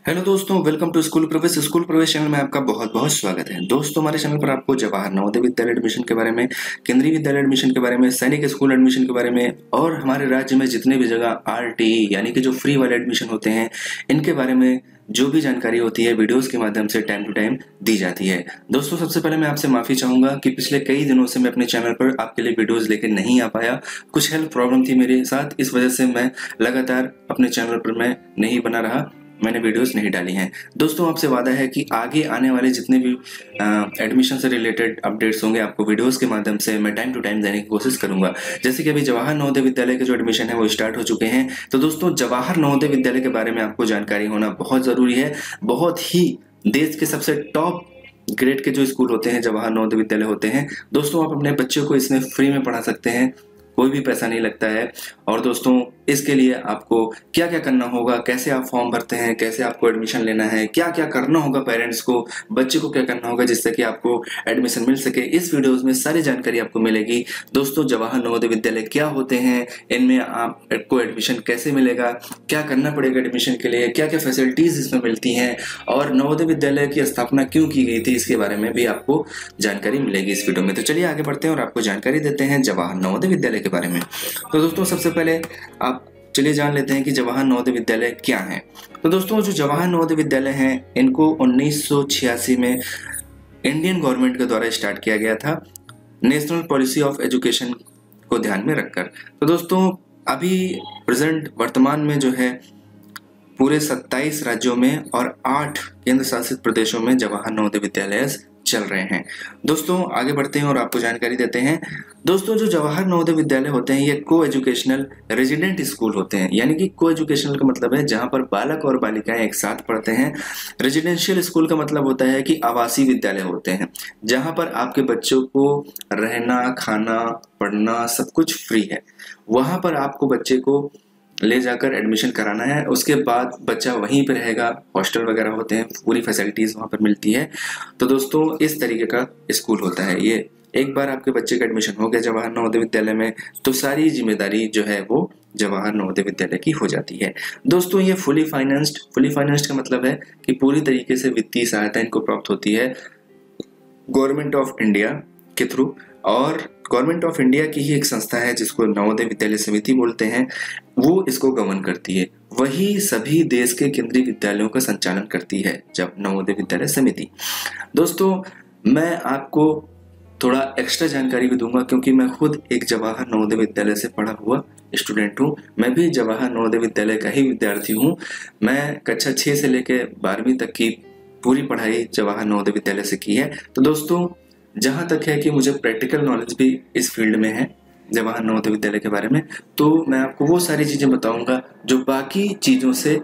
Hello दोस्तों, welcome to school प्रवेश channel में आपका बहुत बहुत स्वागत है। दोस्तों, हमारे चैनल पर आपको जवाहर नवोदय विद्यालय एडमिशन के बारे में, केंद्रीय विद्यालय एडमिशन के बारे में, सैनिक स्कूल एडमिशन के बारे में और हमारे राज्य में जितने भी जगह आरटीई यानी कि जो फ्री वाले एडमिशन होते हैं, इनके बारे में जो भी जानकारी होती है वीडियोस के माध्यम से टाइम टू टाइम दी जाती है। दोस्तों, सबसे पहले मैं आपसे माफी चाहूंगा कि पिछले कई दिनों से मैं अपने चैनल पर आपके लिए वीडियोस लेकर नहीं आ पाया। कुछ हेल्थ प्रॉब्लम थी मेरे साथ, इस वजह से मैं लगातार अपने चैनल पर मैं नहीं बना रहा, मैंने वीडियोस नहीं डाली हैं। दोस्तों, आपसे वादा है कि आगे आने वाले जितने भी एडमिशन से रिलेटेड अपडेट्स होंगे आपको वीडियोस के माध्यम से मैं टाइम टू टाइम देने की कोशिश करूंगा। जैसे कि अभी जवाहर नवोदय विद्यालय के जो एडमिशन है वो स्टार्ट हो चुके हैं। तो दोस्तों, जवाहर नवोदय विद्यालय के बारे में आपको जानकारी होना बहुत जरूरी है। बहुत ही देश के सबसे टॉप ग्रेड के जो स्कूल होते हैं जवाहर नवोदय विद्यालय होते हैं। दोस्तों, आप अपने बच्चों को इसमें फ्री में पढ़ा सकते हैं, कोई भी पैसा नहीं लगता है। और दोस्तों, इसके लिए आपको क्या क्या करना होगा, कैसे आप फॉर्म भरते हैं, कैसे आपको एडमिशन लेना है, क्या क्या करना होगा पेरेंट्स को, बच्चे को क्या करना होगा जिससे कि आपको एडमिशन मिल सके, इस वीडियोस में सारी जानकारी आपको मिलेगी। दोस्तों, जवाहर नवोदय विद्यालय क्या होते हैं, इनमें आपको एडमिशन कैसे मिलेगा, क्या करना पड़ेगा एडमिशन के लिए, क्या क्या फैसिलिटीज इसमें मिलती हैं और नवोदय विद्यालय की स्थापना क्यों की गई थी, इसके बारे में भी आपको जानकारी मिलेगी इस वीडियो में। तो चलिए आगे बढ़ते हैं और आपको जानकारी देते हैं जवाहर नवोदय विद्यालय के बारे में। तो दोस्तों, सबसे पहले आप चलिए जान लेते हैं कि जवाहर नवोदय विद्यालय क्या है। तो दोस्तों, जो जवाहर नवोदय विद्यालय हैं, इनको 1986 में इंडियन गवर्नमेंट के द्वारा स्टार्ट किया गया था, नेशनल पॉलिसी ऑफ एजुकेशन को ध्यान में रखकर। तो दोस्तों, अभी प्रेजेंट वर्तमान में जो है पूरे 27 राज्यों में और 8 केंद्र शासित प्रदेशों में जवाहर नवोदय विद्यालय चल रहे हैं। दोस्तों, आगे बढ़ते हैं और आपको जानकारी देते हैं। दोस्तों, जो जवाहर नवोदय विद्यालय होते हैं ये को एजुकेशनल रेजिडेंट स्कूल होते हैं। यानी कि को एजुकेशनल का मतलब है जहां पर बालक और बालिकाएं एक साथ पढ़ते हैं। रेजिडेंशियल स्कूल का मतलब होता है कि आवासीय विद्यालय होते हैं जहां पर आपके बच्चों को रहना, खाना, पढ़ना सब कुछ फ्री है। वहां पर आपको बच्चे को ले जाकर एडमिशन कराना है, उसके बाद बच्चा वहीं पे रहेगा। हॉस्टल वगैरह होते हैं, पूरी फैसिलिटीज वहां पर मिलती है। तो दोस्तों, इस तरीके का स्कूल होता है ये। एक बार आपके बच्चे का एडमिशन हो गया जवाहर नवोदय विद्यालय में तो सारी जिम्मेदारी जो है वो जवाहर नवोदय विद्यालय की हो जाती है। दोस्तों, ये फुली फाइनेंस्ड का मतलब है कि पूरी तरीके से वित्तीय सहायता इनको प्राप्त होती है गवर्नमेंट ऑफ इंडिया के थ्रू। और गवर्नमेंट ऑफ इंडिया की ही एक संस्था है जिसको नवोदय विद्यालय समिति बोलते हैं, वो इसको गवर्न करती है। वही सभी देश के केंद्रीय विद्यालयों का संचालन करती है जब नवोदय विद्यालय समिति। दोस्तों, मैं आपको थोड़ा एक्स्ट्रा जानकारी भी दूंगा क्योंकि मैं खुद एक जवाहर नवोदय विद्यालय से पढ़ा हुआ स्टूडेंट हूँ। मैं भी जवाहर नवोदय विद्यालय का ही विद्यार्थी हूँ। मैं कक्षा 6 से लेकर 12वीं तक की पूरी पढ़ाई जवाहर नवोदय विद्यालय से की है। तो दोस्तों, जहां तक है कि मुझे प्रैक्टिकल नॉलेज भी इस फील्ड में है जवाहर नवोदय विद्यालय के बारे में, तो मैं आपको वो सारी चीजें बताऊंगा जो बाकी चीजों से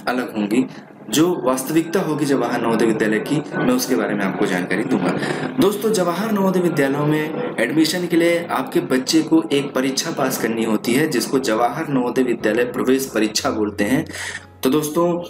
अलग होंगी। जो वास्तविकता होगी जवाहर नवोदय विद्यालय की, मैं उसके बारे में आपको जानकारी दूंगा। दोस्तों, जवाहर नवोदय विद्यालयों में एडमिशन के लिए आपके बच्चे को एक परीक्षा पास करनी होती है जिसको जवाहर नवोदय विद्यालय प्रवेश परीक्षा बोलते हैं। तो दोस्तों,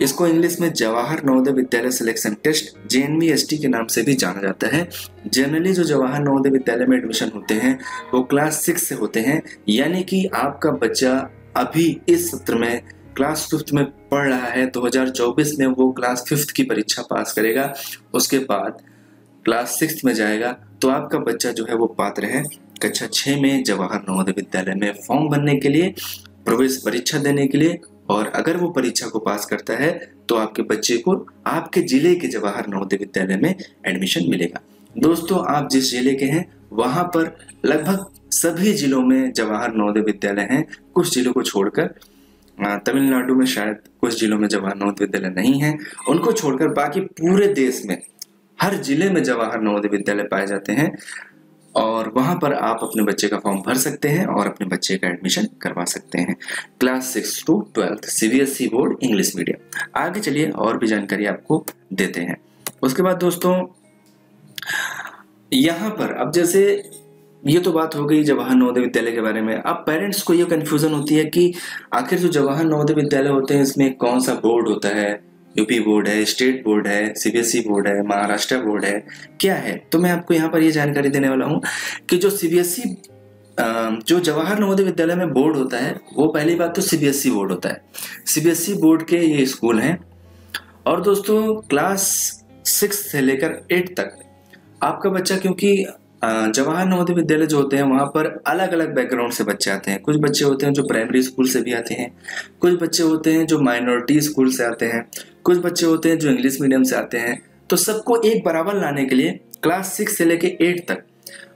इसको इंग्लिश में Jawahar Navodaya Vidyalaya selection test JNVST के नाम से भी जाना जाता है। जनरली जो जवाहर नवोदय विद्यालय में एडमिशन होते हैं वो क्लास 6 से होते हैं। यानी कि आपका बच्चा अभी इस सत्र में क्लास 5th में पढ़ रहा है, 2024 में वो क्लास 5th की परीक्षा पास करेगा, उसके बाद क्लास 6th में जाएगा तो आपका बच्चा जो है वो पात्र है कक्षा 6 में जवाहर नवोदय विद्यालय में फॉर्म भरने के लिए, प्रवेश परीक्षा देने के लिए। और अगर वो परीक्षा को पास करता है तो आपके बच्चे को आपके जिले के जवाहर नवोदय विद्यालय में एडमिशन मिलेगा। दोस्तों, आप जिस जिले के हैं वहां पर लगभग सभी जिलों में जवाहर नवोदय विद्यालय हैं, कुछ जिलों को छोड़कर। तमिलनाडु में शायद कुछ जिलों में जवाहर नवोदय विद्यालय नहीं है, उनको छोड़कर बाकी पूरे देश में हर जिले में जवाहर नवोदय विद्यालय पाए जाते हैं। और वहां पर आप अपने बच्चे का फॉर्म भर सकते हैं और अपने बच्चे का एडमिशन करवा सकते हैं। Class 6 to 12 CBSE board English medium. आगे चलिए और भी जानकारी आपको देते हैं। उसके बाद दोस्तों, यहाँ पर अब जैसे ये तो बात हो गई जवाहर नवोदय विद्यालय के बारे में। अब पेरेंट्स को ये कंफ्यूजन होती है कि आखिर जो जवाहर नवोदय विद्यालय होते हैं इसमें कौन सा बोर्ड होता है, यूपी बोर्ड है, स्टेट बोर्ड है, CBSE बोर्ड है, महाराष्ट्र बोर्ड है, क्या है। तो मैं आपको यहाँ पर ये जानकारी देने वाला हूँ कि जो CBSE जो जवाहर नवोदय विद्यालय में बोर्ड होता है वो पहली बात तो CBSE बोर्ड होता है। CBSE बोर्ड के ये स्कूल हैं और दोस्तों क्लास 6 से लेकर 8 तक आपका बच्चा, क्योंकि जवाहर नवोदय विद्यालय जो होते हैं वहाँ पर अलग अलग बैकग्राउंड से बच्चे आते हैं। कुछ बच्चे होते हैं जो प्राइमरी स्कूल से भी आते हैं, कुछ बच्चे होते हैं जो माइनॉरिटी स्कूल से आते हैं, कुछ बच्चे होते हैं जो इंग्लिश मीडियम से आते हैं। तो सबको एक बराबर लाने के लिए क्लास 6 से लेके 8 तक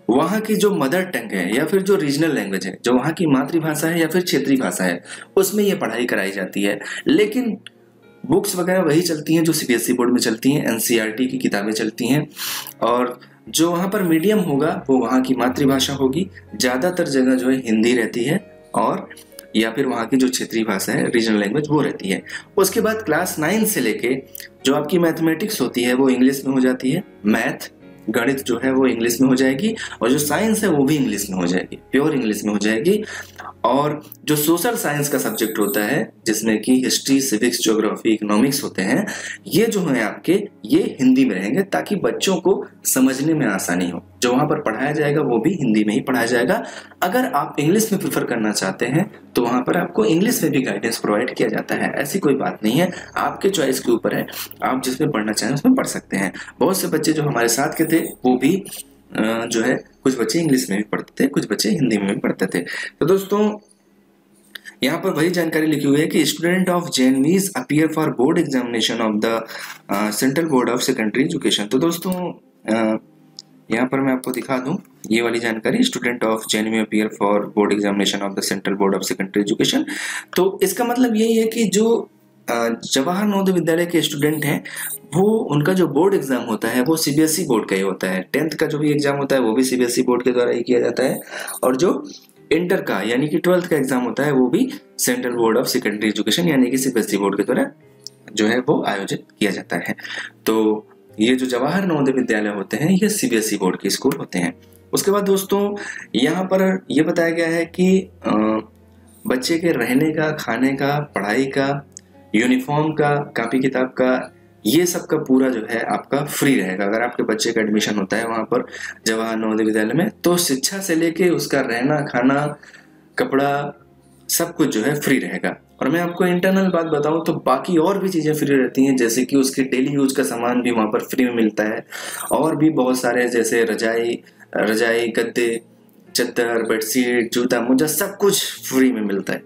वहाँ की जो मदर टंग है या फिर जो रीजनल लैंग्वेज है, जो वहाँ की मातृभाषा है या फिर क्षेत्रीय भाषा है, उसमें ये पढ़ाई कराई जाती है। लेकिन बुक्स वगैरह वही चलती हैं जो सीबीएसई बोर्ड में चलती हैं, एनसीईआरटी की किताबें चलती हैं, और जो वहाँ पर मीडियम होगा वो वहाँ की मातृभाषा होगी। ज़्यादातर जगह जो है हिंदी रहती है, और या फिर वहाँ की जो क्षेत्रीय भाषा है, रीजनल लैंग्वेज, वो रहती है। उसके बाद क्लास 9 से लेके जो आपकी मैथमेटिक्स होती है वो इंग्लिश में हो जाती है। मैथ, गणित जो है वो इंग्लिश में हो जाएगी, और जो साइंस है वो भी इंग्लिश में हो जाएगी, प्योर इंग्लिश में हो जाएगी। और जो सोशल साइंस का सब्जेक्ट होता है, जिसमें कि हिस्ट्री, सिविक्स, ज्योग्राफी, इकोनॉमिक्स होते हैं, ये जो है आपके, ये हिंदी में रहेंगे ताकि बच्चों को समझने में आसानी हो। जो वहाँ पर पढ़ाया जाएगा वो भी हिंदी में ही पढ़ाया जाएगा। अगर आप इंग्लिश में प्रेफर करना चाहते हैं तो वहाँ पर आपको इंग्लिश में भी गाइडेंस प्रोवाइड किया जाता है। ऐसी कोई बात नहीं है, आपके चॉइस के ऊपर है, आप जिसमें पढ़ना चाहें उसमें पढ़ सकते हैं। बहुत से बच्चे जो हमारे साथ के थे वो भी जो है, कुछ बच्चे इंग्लिश में भी पढ़ते थे, कुछ बच्चे हिंदी में भी पढ़ते थे। तो दोस्तों यहाँ पर वही जानकारी लिखी हुई है कि student of JNVs appear for board examination of the central board of secondary education. तो दोस्तों यहाँ पर मैं आपको दिखा दूं ये वाली जानकारी, student of JNV appear for board examination of the central board of secondary education. तो इसका मतलब यही है कि जो जवाहर नवोदय विद्यालय के स्टूडेंट हैं वो, उनका जो बोर्ड एग्जाम होता है वो सीबीएसई बोर्ड का ही होता है। 10th का जो भी एग्जाम होता है वो भी सीबीएसई बोर्ड के द्वारा ही किया जाता है, और जो इंटर का यानी कि 12th का एग्जाम होता है वो भी central board of secondary education यानी कि सीबीएसई बोर्ड के द्वारा जो है वो आयोजित किया जाता है। तो ये जो जवाहर नवोदय विद्यालय होते हैं ये सीबीएसई बोर्ड के स्कूल होते हैं। उसके बाद दोस्तों यहाँ पर यह बताया गया है कि बच्चे के रहने का, खाने का, पढ़ाई का, यूनिफॉर्म का, कापी किताब का, ये सब का पूरा जो है आपका फ्री रहेगा। अगर आपके बच्चे का एडमिशन होता है वहाँ पर जवाहर नवोदय विद्यालय में, तो शिक्षा से लेके उसका रहना, खाना, कपड़ा, सब कुछ जो है फ्री रहेगा। और मैं आपको इंटरनल बात बताऊं तो बाकी और भी चीज़ें फ्री रहती हैं, जैसे कि उसके डेली यूज का सामान भी वहाँ पर फ्री में मिलता है, और भी बहुत सारे जैसे रजाई, गद्दे, चद्दर, बेडशीट, जूता, मोजा, सब कुछ फ्री में मिलता है।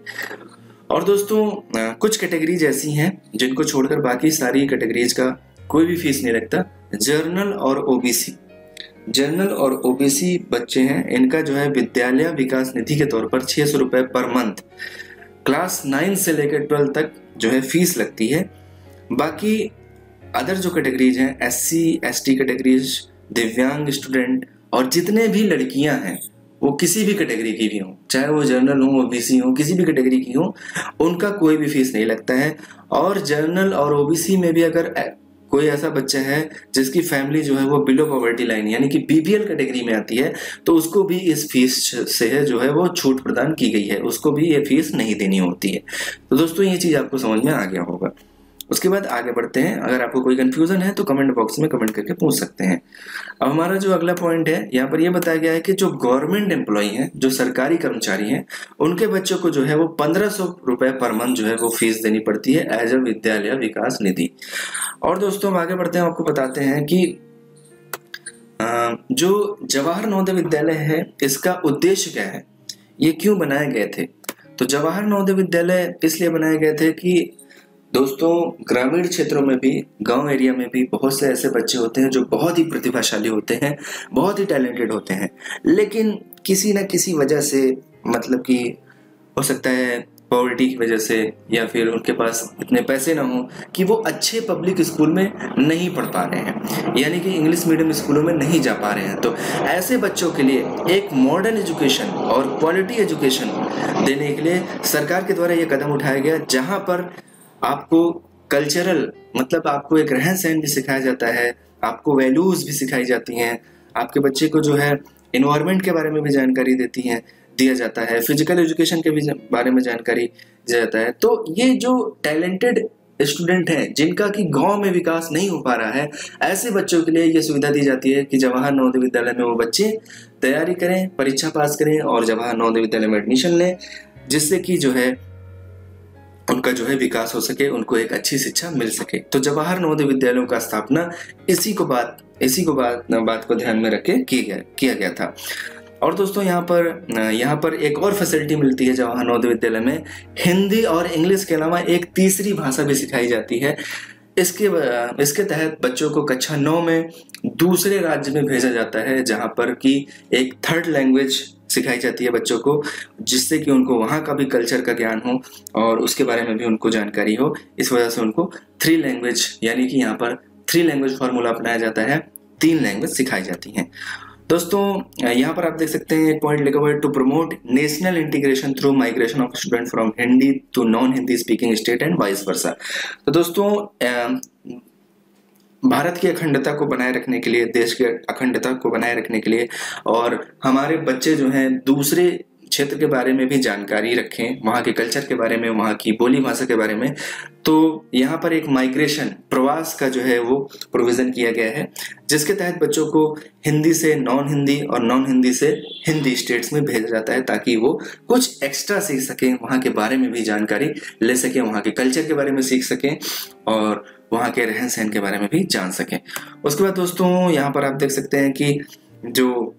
और दोस्तों कुछ कैटेगरीज ऐसी हैं जिनको छोड़कर बाकी सारी कैटेगरीज का कोई भी फीस नहीं लगता। जर्नल और ओबीसी बच्चे हैं, इनका जो है विद्यालय विकास निधि के तौर पर 600 रुपए पर मंथ क्लास 9 से लेकर 12 तक जो है फीस लगती है। बाकी अदर जो कैटेगरीज हैं, SC ST कैटेगरीज, दिव्यांग स्टूडेंट, और जितने भी लड़कियां हैं वो किसी भी कैटेगरी की भी हो, चाहे वो जर्नल हो, ओबीसी हो, किसी भी कैटेगरी की हो, उनका कोई भी फीस नहीं लगता है। और जर्नल और ओबीसी में भी अगर कोई ऐसा बच्चा है जिसकी फैमिली जो है वो बिलो पॉवर्टी लाइन यानी कि बीपीएल कैटेगरी में आती है, तो उसको भी इस फीस से है जो है वो छूट प्रदान की गई है, उसको भी ये फीस नहीं देनी होती है। तो दोस्तों ये चीज आपको समझ में आ गया होगा। उसके बाद आगे बढ़ते हैं। अगर आपको कोई कंफ्यूजन है तो कमेंट बॉक्स में कमेंट करके पूछ सकते हैं। अब हमारा जो अगला पॉइंट है, यहाँ पर यह बताया गया है कि जो गवर्नमेंट एम्प्लॉई हैं, जो सरकारी कर्मचारी हैं, उनके बच्चों को जो है वो 1500 रुपए पर मंथ जो है वो फीस देनी पड़ती है एज अ विद्यालय विकास निधि। और दोस्तों हम आगे बढ़ते हैं, आपको बताते हैं कि जो जवाहर नवोदय विद्यालय है इसका उद्देश्य क्या है, ये क्यों बनाए गए थे। तो जवाहर नवोदय विद्यालय इसलिए बनाए गए थे कि दोस्तों ग्रामीण क्षेत्रों में भी, गांव एरिया में भी बहुत से ऐसे बच्चे होते हैं जो बहुत ही प्रतिभाशाली होते हैं, बहुत ही टैलेंटेड होते हैं, लेकिन किसी न किसी वजह से, मतलब कि हो सकता है पॉवर्टी की वजह से, या फिर उनके पास इतने पैसे ना हो कि वो अच्छे पब्लिक स्कूल में नहीं पढ़ पा रहे हैं, यानी कि इंग्लिश मीडियम स्कूलों में नहीं जा पा रहे हैं। तो ऐसे बच्चों के लिए एक मॉडर्न एजुकेशन और क्वालिटी एजुकेशन देने के लिए सरकार के द्वारा ये कदम उठाया गया, जहाँ पर आपको कल्चरल, मतलब आपको एक रहन सहन भी सिखाया जाता है, आपको वैल्यूज भी सिखाई जाती हैं, आपके बच्चे को जो है इन्वायरमेंट के बारे में भी जानकारी दिया जाता है, फिजिकल एजुकेशन के भी बारे में जानकारी दिया जाता है। तो ये जो टैलेंटेड स्टूडेंट हैं जिनका कि गांव में विकास नहीं हो पा रहा है, ऐसे बच्चों के लिए ये सुविधा दी जाती है कि जवाहर नवोदय विद्यालय में वो बच्चे तैयारी करें, परीक्षा पास करें और जवाहर नवोदय विद्यालय में एडमिशन लें, जिससे कि जो है उनका जो है विकास हो सके, उनको एक अच्छी शिक्षा मिल सके। तो जवाहर नवोदय विद्यालयों का स्थापना इसी को बात को ध्यान में रख के किया गया था। और दोस्तों यहाँ पर एक और फैसिलिटी मिलती है जवाहर नवोदय विद्यालय में, हिंदी और इंग्लिश के अलावा एक तीसरी भाषा भी सिखाई जाती है। इसके तहत बच्चों को कक्षा 9 में दूसरे राज्य में भेजा जाता है, जहां पर कि एक थर्ड लैंग्वेज सिखाई जाती है बच्चों को, जिससे कि उनको वहाँ का भी कल्चर का ज्ञान हो और उसके बारे में भी उनको जानकारी हो। इस वजह से उनको 3 लैंग्वेज, यानी कि यहाँ पर 3 लैंग्वेज फॉर्मूला अपनाया जाता है, 3 लैंग्वेज सिखाई जाती हैं। दोस्तों यहाँ पर आप देख सकते हैं एक पॉइंट लिखा हुआ है, to promote national integration through migration of student from Hindi to non Hindi speaking state and vice versa. तो दोस्तों भारत की अखंडता को बनाए रखने के लिए, देश की अखंडता को बनाए रखने के लिए, और हमारे बच्चे जो हैं दूसरे क्षेत्र के बारे में भी जानकारी रखें, वहाँ के कल्चर के बारे में, वहाँ की बोली भाषा के बारे में, तो यहाँ पर एक माइग्रेशन, प्रवास का जो है वो प्रोविजन किया गया है, जिसके तहत बच्चों को हिंदी से नॉन हिंदी और नॉन हिंदी से हिंदी स्टेट्स में भेजा जाता है, ताकि वो कुछ एक्स्ट्रा सीख सकें, वहाँ के बारे में भी जानकारी ले सकें, वहाँ के कल्चर के बारे में सीख सकें और वहाँ के रहन सहन के बारे में भी जान सकें। उसके बाद दोस्तों यहाँ पर आप देख सकते हैं कि जो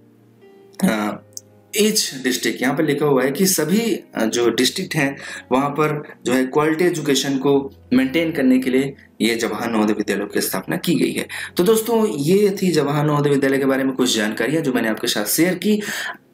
ईच डिस्ट्रिक्ट, यहाँ पर लिखा हुआ है कि सभी जो डिस्ट्रिक्ट हैं वहाँ पर जो है क्वालिटी एजुकेशन को मेंटेन करने के लिए ये जवाहर नवोदय विद्यालयों की स्थापना की गई है। तो दोस्तों ये थी जवाहर नवोदय विद्यालय के बारे में कुछ जानकारियाँ जो मैंने आपके साथ शेयर की।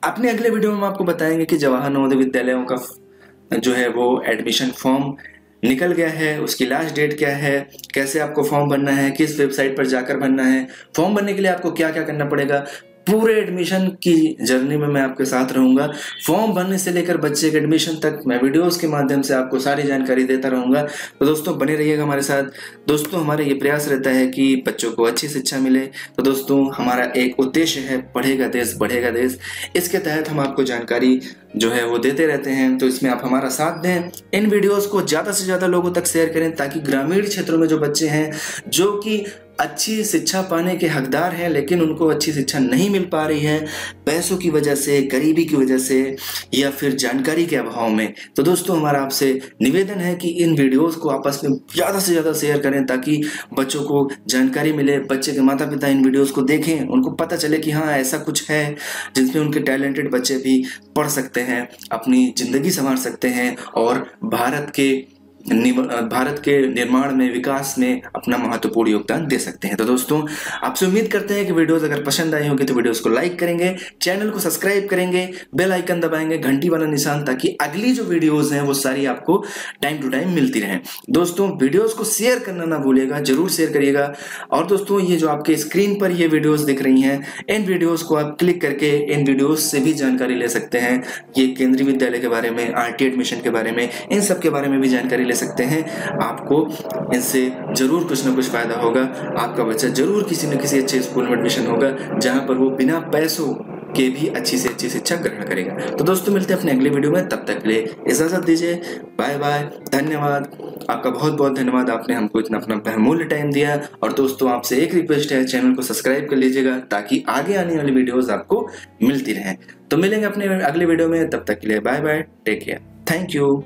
अपने अगले वीडियो में हम आपको बताएंगे कि जवाहर नवोदय विद्यालयों का जो है वो एडमिशन फॉर्म निकल गया है, उसकी लास्ट डेट क्या है, कैसे आपको फॉर्म भरना है, किस वेबसाइट पर जाकर भरना है, फॉर्म भरने के लिए आपको क्या क्या करना पड़ेगा, पूरे एडमिशन की जर्नी में मैं आपके साथ रहूंगा। फॉर्म भरने से लेकर बच्चे के एडमिशन तक मैं वीडियोस के माध्यम से आपको सारी जानकारी देता रहूंगा। तो दोस्तों बने रहिएगा हमारे साथ। दोस्तों हमारा ये प्रयास रहता है कि बच्चों को अच्छी शिक्षा मिले। तो दोस्तों हमारा एक उद्देश्य है, पढ़ेगा देश बढ़ेगा देश। इसके तहत हम आपको जानकारी जो है वो देते रहते हैं, तो इसमें आप हमारा साथ दें। इन वीडियोस को ज़्यादा से ज़्यादा लोगों तक शेयर करें, ताकि ग्रामीण क्षेत्रों में जो बच्चे हैं जो कि अच्छी शिक्षा पाने के हकदार हैं लेकिन उनको अच्छी शिक्षा नहीं मिल पा रही है, पैसों की वजह से, गरीबी की वजह से, या फिर जानकारी के अभाव में, तो दोस्तों हमारा आपसे निवेदन है कि इन वीडियोस को आपस में ज़्यादा से ज़्यादा शेयर करें, ताकि बच्चों को जानकारी मिले, बच्चे के माता पिता इन वीडियोस को देखें, उनको पता चले कि हाँ ऐसा कुछ है जिसमें उनके टैलेंटेड बच्चे भी पढ़ सकते हैं, अपनी ज़िंदगी संवार सकते हैं और भारत के निर्माण में, विकास में अपना महत्वपूर्ण योगदान दे सकते हैं। तो दोस्तों आपसे उम्मीद करते हैं कि वीडियोस अगर पसंद आई होगी तो वीडियोस को लाइक करेंगे, चैनल को सब्सक्राइब करेंगे, बेल आइकन दबाएंगे, घंटी वाला निशान, ताकि अगली जो वीडियोस हैं वो सारी आपको टाइम टू टाइम मिलती रहें। दोस्तों वीडियोस को शेयर करना ना भूलिएगा, जरूर शेयर करिएगा। और दोस्तों ये जो आपके स्क्रीन पर ये वीडियोस दिख रही हैं, इन वीडियोस को आप क्लिक करके इन वीडियोस से भी जानकारी ले सकते हैं। ये केंद्रीय विद्यालय के बारे में, RT एडमिशन के बारे में, इन सब के बारे में भी जानकारी ले सकते हैं। आपको इनसे जरूर कुछ ना कुछ फायदा होगा, आपका बच्चा जरूर किसी न किसी अच्छे स्कूल में एडमिशन होगा, जहां पर वो बिना पैसों के भी अच्छी से अच्छी शिक्षा ग्रहण करेगा। तो दोस्तों मिलते हैं अपने अगले वीडियो में, तब तक के लिए इजाजत दीजिए, बाय बाय, धन्यवाद। आपका बहुत बहुत धन्यवाद, आपने हमको इतना अपना बहुमूल्य टाइम दिया। और दोस्तों आपसे एक रिक्वेस्ट है, चैनल को सब्सक्राइब कर लीजिएगा, ताकि आगे आने वाली वीडियोस आपको मिलती रहें। तो मिलेंगे अपने अगले वीडियो में, तब तक के लिए bye bye, take care, thank you.